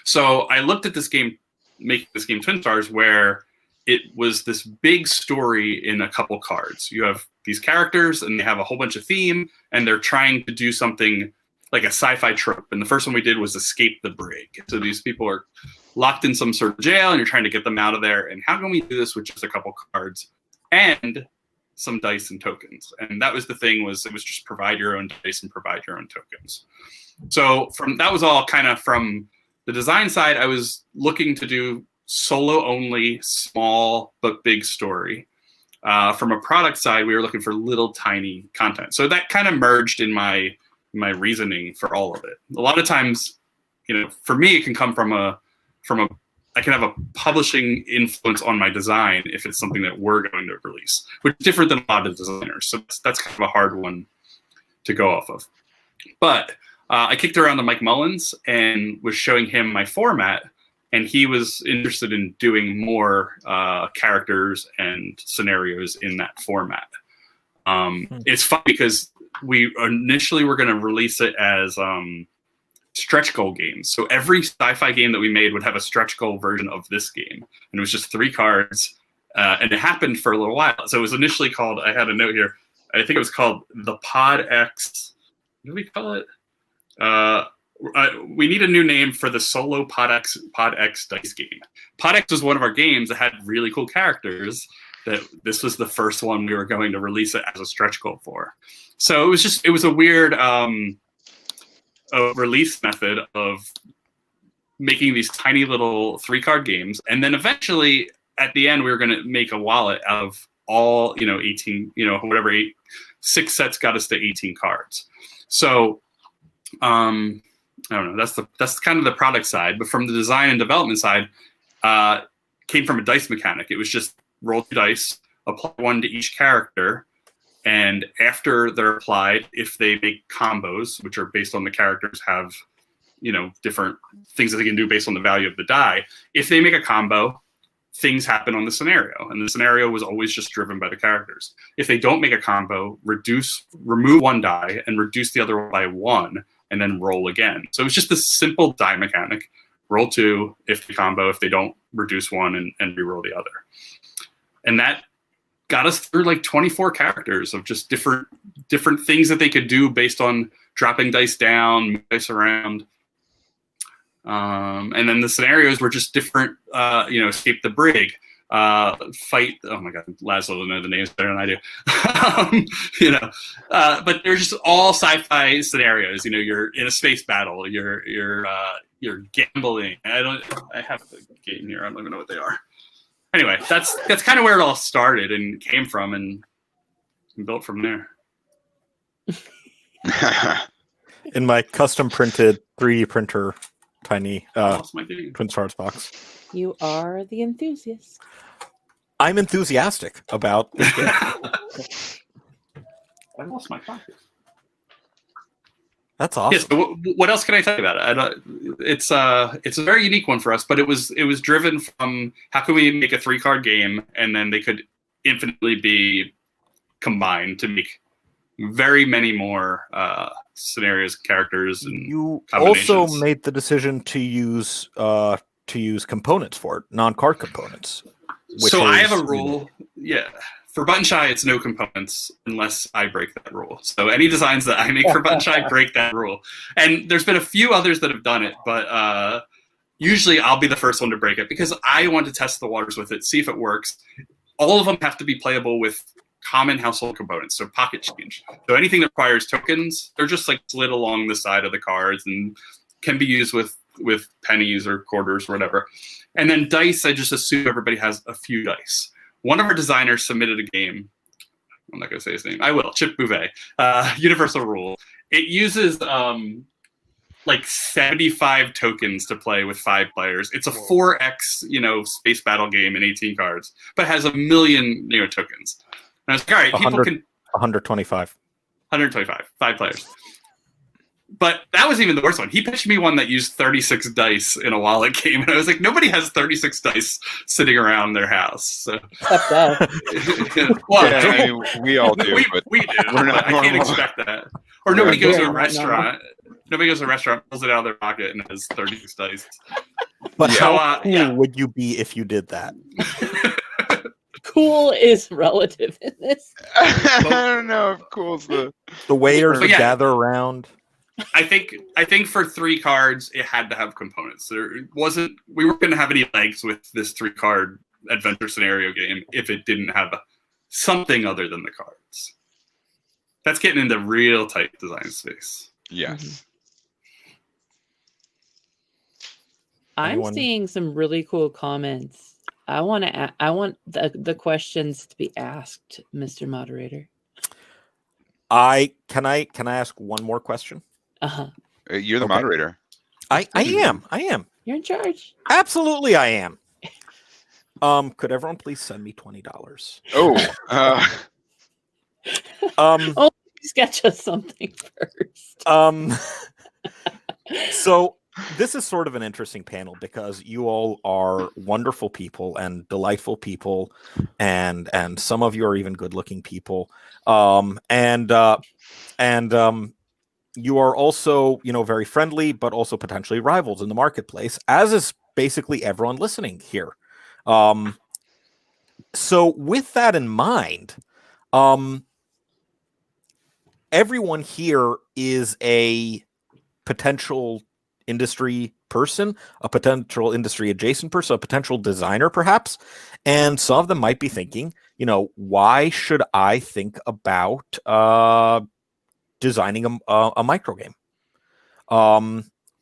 So I looked at this game, making this game Twin Stars, where it was this big story in a couple cards. You have these characters, and they have a whole bunch of theme, and they're trying to do something like a sci-fi trope. And the first one we did was escape the brig. So these people are locked in some sort of jail, and you're trying to get them out of there. And how can we do this with just a couple cards and some dice and tokens? And that was the thing, it was just provide your own dice and provide your own tokens. So that was all kind of from the design side. I was looking to do solo only, small but big story. From a product side, we were looking for little tiny content. So that kind of merged in my reasoning for all of it. A lot of times, for me, it can come from I can have a publishing influence on my design if it's something that we're going to release, which is different than a lot of designers. So that's kind of a hard one to go off of. But I kicked around to Mike Mullins and was showing him my format, and he was interested in doing more characters and scenarios in that format. It's fun because we initially were going to release it as stretch goal games. So every sci-fi game that we made would have a stretch goal version of this game. And it was just 3 cards. And it happened for a little while. So it was initially called, I had a note here, I think it was called the Pod X. What do we call it? We need a new name for the solo Pod X dice game. Pod X was one of our games that had really cool characters. That this was the first one we were going to release it as a stretch goal for. So it was a weird a release method of making these tiny little 3-card games. And then eventually at the end, we were going to make a wallet out of all, 18, whatever 6 sets got us to 18 cards. So, I don't know, that's kind of the product side, but from the design and development side, came from a dice mechanic. It was just roll 2 dice, apply 1 to each character. And after they're applied, if they make combos, which are based on the characters have, different things that they can do based on the value of the die. If they make a combo, things happen on the scenario. And the scenario was always just driven by the characters. If they don't make a combo, remove 1 die and reduce the other one by 1, and then roll again. So it was just this simple die mechanic. roll 2 if they combo, if they don't, reduce 1 and reroll the other. And that got us through like 24 characters of just different things that they could do based on dropping dice down, move dice around. And then the scenarios were just different, escape the brig, fight. Oh my God, Laszlo will know the names better than I do. But they're just all sci-fi scenarios. You're in a space battle. You're gambling. I have the game here. I don't even know what they are. Anyway, that's kind of where it all started and came from, and built from there. In my custom printed 3D printer, tiny Twin Stars box. You are the enthusiast. I'm enthusiastic about this game. I lost my pocket. That's awesome. Yes. So what else can I tell you about it? It's a very unique one for us, but it was driven from how can we make a 3-card game, and then they could infinitely be combined to make very many more scenarios, characters, and you also made the decision to use components for it, non-card components. So I have a rule. Yeah. For Button Shy, it's no components unless I break that rule. So any designs that I make for Button Shy break that rule. And there's been a few others that have done it, but usually I'll be the first one to break it because I want to test the waters with it, see if it works. All of them have to be playable with common household components, so pocket change. So anything that requires tokens, they're just like slid along the side of the cards and can be used with pennies or quarters or whatever. And then dice, I just assume everybody has a few dice. One of our designers submitted a game. I'm not going to say his name. I will. Chip Bouvet. Universal Rule. It uses like 75 tokens to play with 5 players. It's a 4X, space battle game in 18 cards, but has 1 million, tokens. And I was like, all right, people can 125. 125, 5 players. But that was even the worst one. He pitched me one that used 36 dice in a wallet game, and I was like, nobody has 36 dice sitting around their house. So. Except that. Well, yeah, I mean, we all do. We do. We're not I can't normal. expect that. Or nobody goes to a restaurant. Nobody goes to a restaurant, pulls it out of their pocket, and has 36 dice. But Yeah. how cool would you be if you did that? Cool is relative in this. I don't know if cool's the waiters But would yeah. gather around. I think for 3 cards, it had to have components. We weren't going to have any legs with this 3-card adventure scenario game if it didn't have something other than the cards. That's getting into real tight design space. yes. I'm seeing some really cool comments. I want the questions to be asked, Mr. Moderator. Can I ask one more question? Uh-huh. You're the Okay. moderator. I am. You're in charge. Absolutely, I am. Could everyone please send me $20? Oh, Oh, sketch us something first. So this is sort of an interesting panel because you all are wonderful people and delightful people, and some of you are even good-looking people. You are also, very friendly, but also potentially rivals in the marketplace, as is basically everyone listening here. So with that in mind, everyone here is a potential industry person, a potential industry adjacent person, a potential designer perhaps, and some of them might be thinking, why should I think about designing a microgame?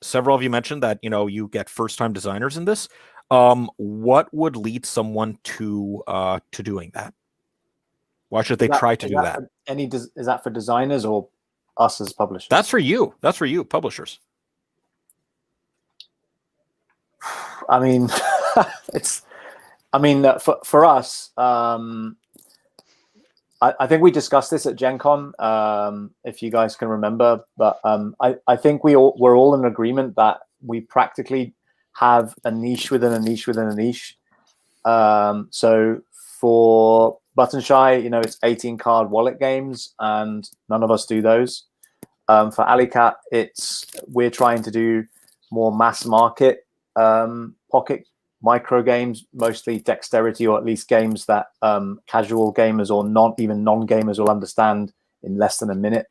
Several of you mentioned that you get first-time designers in this. What would lead someone to doing that? Why should they try to do that? Is that for designers or us as publishers? That's for you. That's for you, publishers. I mean, for us, I think we discussed this at GenCon, if you guys can remember, but I think we're all in agreement that we practically have a niche within a niche within a niche. So for Button Shy, it's 18-card wallet games, and none of us do those. For Alley Cat, we're trying to do more mass market pocket microgames, mostly dexterity, or at least games that casual gamers or even non-gamers will understand in less than a minute.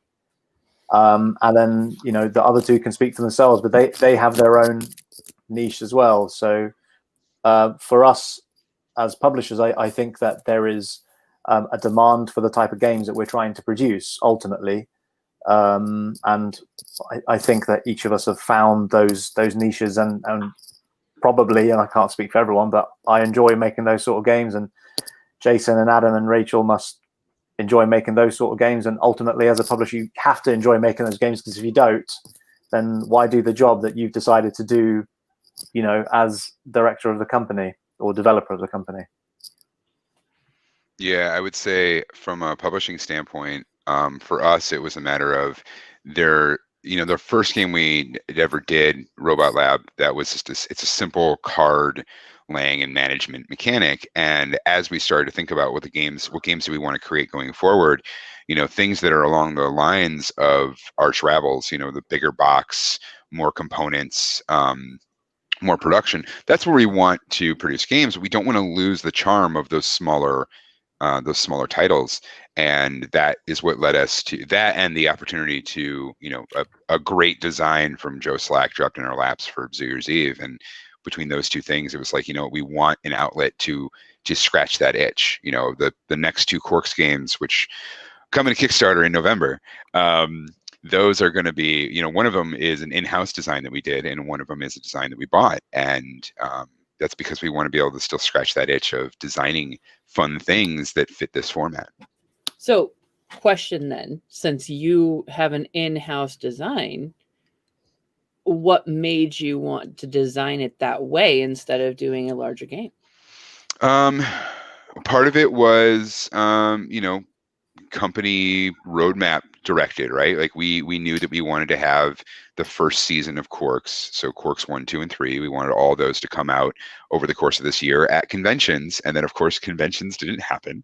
And then, you know, the other two can speak for themselves, but they have their own niche as well. So for us as publishers, I think that there is a demand for the type of games that we're trying to produce ultimately. And I think that each of us have found those niches, and probably, and I can't speak for everyone, but I enjoy making those sort of games, and Jason and Adam and Rachel must enjoy making those sort of games. And ultimately, as a publisher, you have to enjoy making those games, because if you don't, then why do the job that you've decided to do, you know, as director of the company or developer of the company? Yeah, I would say from a publishing standpoint, for us, it was a matter of their first game we ever did, Robot Lab, that was just it's a simple card laying and management mechanic. And as we started to think about what games do we want to create going forward, you know, things that are along the lines of Arch Ravels, you know, the bigger box, more components, more production, that's where we want to produce games. We don't want to lose the charm of those smaller titles, and that is what led us to that, and the opportunity to, you know, a great design from Joe Slack dropped in our laps for New Year's Eve, and between those two things, it was like, you know, we want an outlet to scratch that itch. You know, the next two Quarks games, which come in Kickstarter in November, those are going to be, you know, one of them is an in-house design that we did, and one of them is a design that we bought, and that's because we want to be able to still scratch that itch of designing fun things that fit this format. So, question then, since you have an in-house design, what made you want to design it that way instead of doing a larger game? Part of it was, you know, company roadmap directed, right? Like we knew that we wanted to have the first season of Quarks, so Quarks 1, 2, and 3. We wanted all those to come out over the course of this year at conventions, and then of course conventions didn't happen.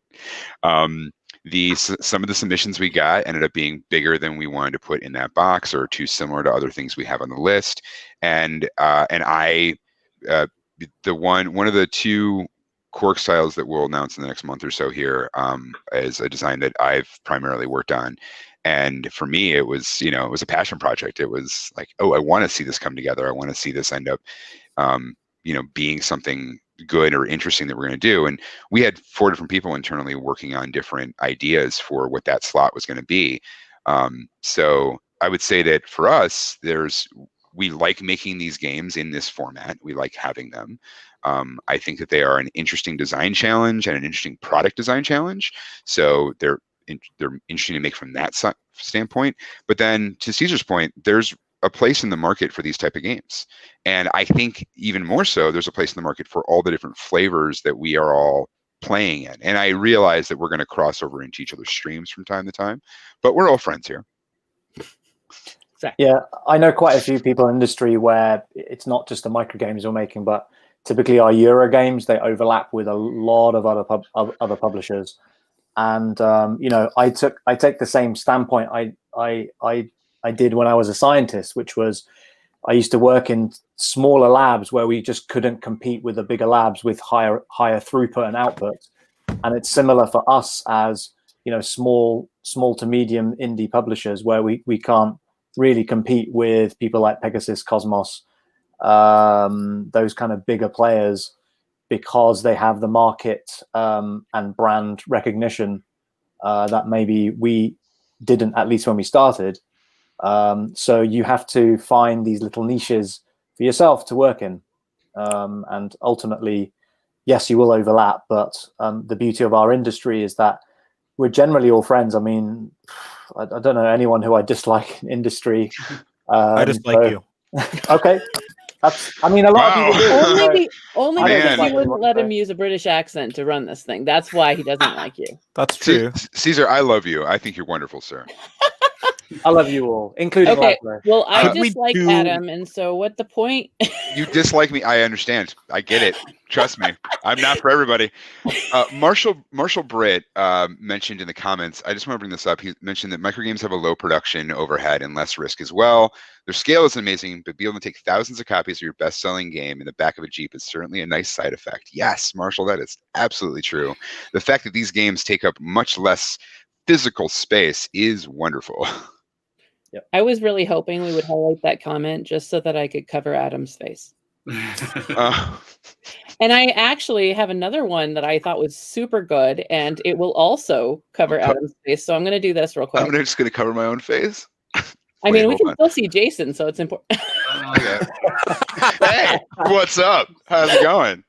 Some of the submissions we got ended up being bigger than we wanted to put in that box, or too similar to other things we have on the list. And I, one of the two Quark styles that we'll announce in the next month or so here is a design that I've primarily worked on. And for me, it was, you know, it was a passion project. It was like, oh, I want to see this come together. I want to see this end up, you know, being something good or interesting that we're going to do. And we had 4 different people internally working on different ideas for what that slot was going to be. So I would say that for us, we like making these games in this format. We like having them. I think that they are an interesting design challenge and an interesting product design challenge. So they're interesting to make from that standpoint. But then to Caesar's point, there's a place in the market for these type of games. And I think even more so, there's a place in the market for all the different flavors that we are all playing in. And I realize that we're going to cross over into each other's streams from time to time, but we're all friends here. Yeah, I know quite a few people in the industry where it's not just the microgames we're making, but typically our Euro games, they overlap with a lot of other publishers. And you know, I take the same standpoint I did when I was a scientist, which was I used to work in smaller labs where we just couldn't compete with the bigger labs with higher throughput and output. And it's similar for us as, you know, small to medium indie publishers, where we can't really compete with people like Pegasus, Cosmos, those kind of bigger players, because they have the market and brand recognition that maybe we didn't, at least when we started. So you have to find these little niches for yourself to work in. And ultimately, yes, you will overlap, but the beauty of our industry is that we're generally all friends. I mean, I don't know anyone who I dislike in industry. I dislike you. Okay. I mean, a lot of people do. Only because you wouldn't let him use a British accent to run this thing. That's why he doesn't like you. That's true. Caesar, I love you. I think you're wonderful, sir. I love you all, including Okay, Laszlo. well, I Should we dislike do- Adam, and so what the point? You dislike me. I understand. I get it. Trust me. I'm not for everybody. Marshall Britt mentioned in the comments, I just want to bring this up. He mentioned that microgames have a low production overhead and less risk as well. Their scale is amazing, but being able to take thousands of copies of your best-selling game in the back of a Jeep is certainly a nice side effect. Yes, Marshall, that is absolutely true. The fact that these games take up much less physical space is wonderful. I was really hoping we would highlight that comment just so that I could cover Adam's face. And I actually have another one that I thought was super good, and it will also cover Adam's face. So I'm going to do this real quick. I'm just going to cover my own face. I mean, we hold can on. still see Jason, so it's important. Okay. Hey, what's up? How's it going?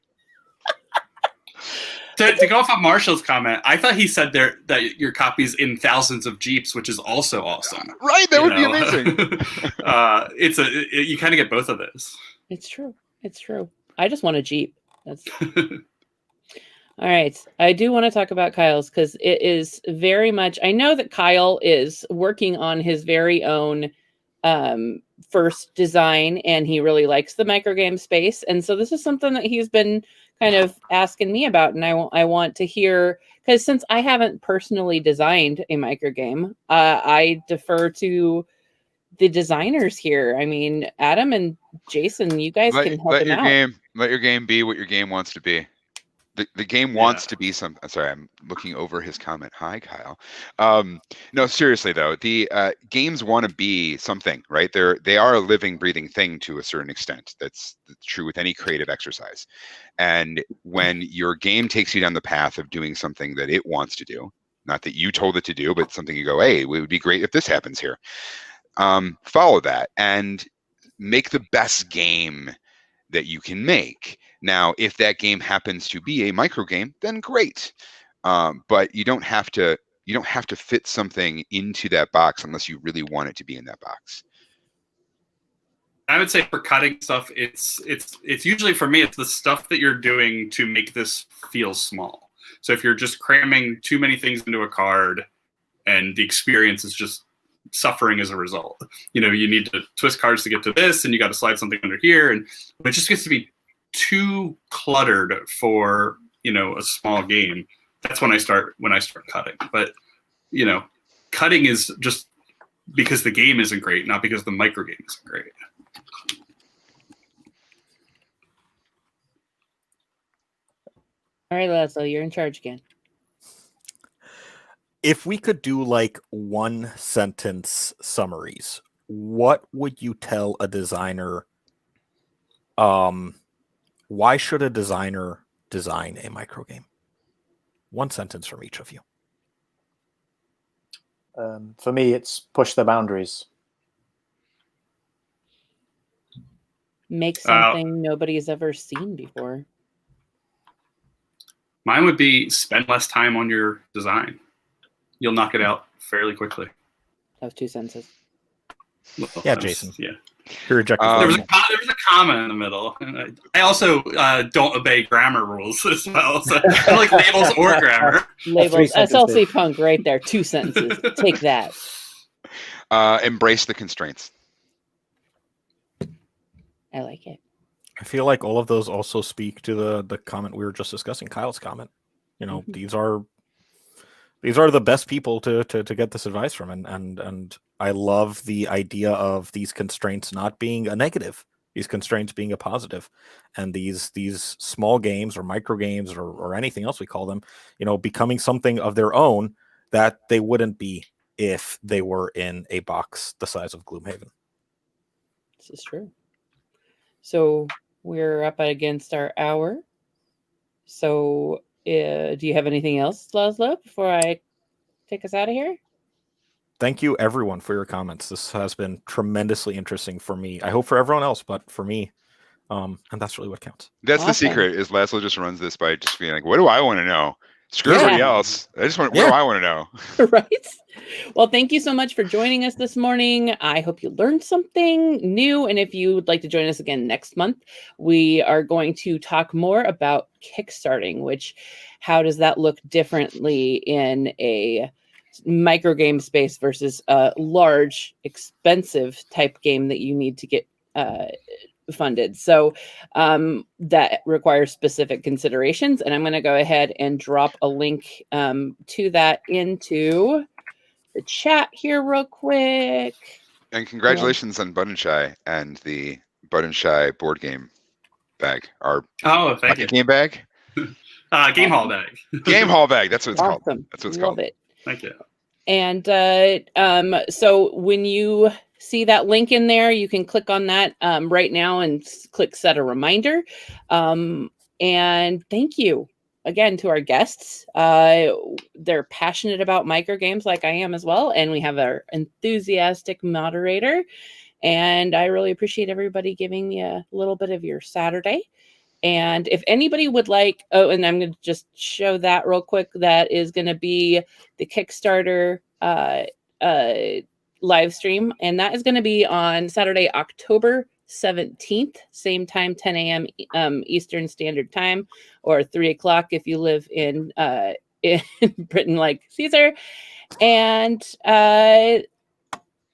To go off of Marshall's comment, I thought he said there that your copy's in thousands of Jeeps, which is also awesome. Right, that would be amazing. You kind of get both of those. It's true. It's true. I just want a Jeep. That's all right. I do want to talk about Kyle's because it is very much. I know that Kyle is working on his very own first design, and he really likes the microgame space. And so this is something that he's been kind of asking me about, and I want to hear, because since I haven't personally designed a microgame, I defer to the designers here. I mean, Adam and Jason, you guys can help him out. Let your game be what your game wants to be. The game wants to be some. Sorry, I'm looking over his comment. Hi, Kyle. No, seriously though, the games want to be something, right? They are a living, breathing thing to a certain extent. That's true with any creative exercise. And when your game takes you down the path of doing something that it wants to do, not that you told it to do, but something you go, hey, it would be great if this happens here. Follow that and make the best game that you can make. Now, if that game happens to be a microgame, then great. But you don't have to fit something into that box unless you really want it to be in that box. I would say for cutting stuff, it's usually, for me, it's the stuff that you're doing to make this feel small. So if you're just cramming too many things into a card and the experience is just suffering as a result, you need to twist cards to get to this, and you got to slide something under here, and it just gets to be too cluttered for a small game. That's when I start cutting. But cutting is just because the game isn't great, not because the microgame isn't great. All right, Laszlo, you're in charge again. If we could do like 1-sentence summaries, what would you tell a designer? Why should a designer design a microgame? 1 sentence from each of you. For me, it's push the boundaries. Make something nobody's ever seen before. Mine would be spend less time on your design. You'll knock it out fairly quickly. That was 2 sentences. Well, Yeah, Jason. Yeah. You're rejected. There was a comma in the middle. And I also don't obey grammar rules as well. So I don't like labels or grammar. Labels. SLC Punk right there. 2 sentences. Take that. Embrace the constraints. I like it. I feel like all of those also speak to the comment we were just discussing, Kyle's comment. These are the best people to get this advice from, and I love the idea of these constraints not being a negative, these constraints being a positive, and these small games or micro games or anything else we call them, becoming something of their own that they wouldn't be if they were in a box the size of Gloomhaven. This is true. So we're up against our hour. So do you have anything else, Laszlo, before I take us out of here? Thank you, everyone, for your comments. This has been tremendously interesting for me. I hope for everyone else, but for me, and that's really what counts. That's Awesome. the secret, is Laszlo just runs this by just being like, what do I want to know? Screw everybody else. I just want, what do I want to know? Right? Well, thank you so much for joining us this morning. I hope you learned something new. And if you would like to join us again next month, we are going to talk more about kickstarting, how does that look differently in a microgame space versus a large, expensive type game that you need to get funded. So that requires specific considerations. And I'm going to go ahead and drop a link to that into the chat here real quick. And congratulations on Button Shy and the Button Shy board game bag. Our thank you. Game bag? Game Hall bag. Game Hall bag. That's what it's called. Awesome. That's what it's Love called. it. Thank you. And so when you see that link in there, you can click on that right now and click set a reminder. And thank you again to our guests. They're passionate about microgames like I am as well. And we have our enthusiastic moderator. And I really appreciate everybody giving me a little bit of your Saturday. And if anybody would like, and I'm going to just show that real quick. That is going to be the Kickstarter live stream. And that is going to be on Saturday, October 17th, same time, 10 a.m. Eastern Standard Time, or 3 o'clock if you live in Britain like Caesar. And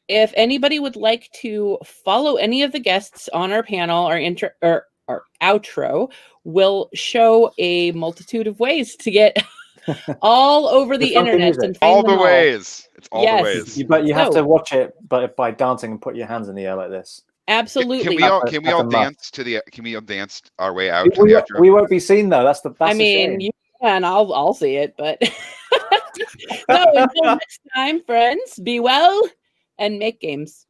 if anybody would like to follow any of the guests on our panel, our outro will show a multitude of ways to get all over the internet and find all them the ways. It's all the ways. But you have to watch it by dancing and put your hands in the air like this. Absolutely. Can we all dance to the? Can we all dance our way out to We, the outro? we won't be seen though. That's the shame. You can. I'll see it, but so until next time, friends, be well and make games.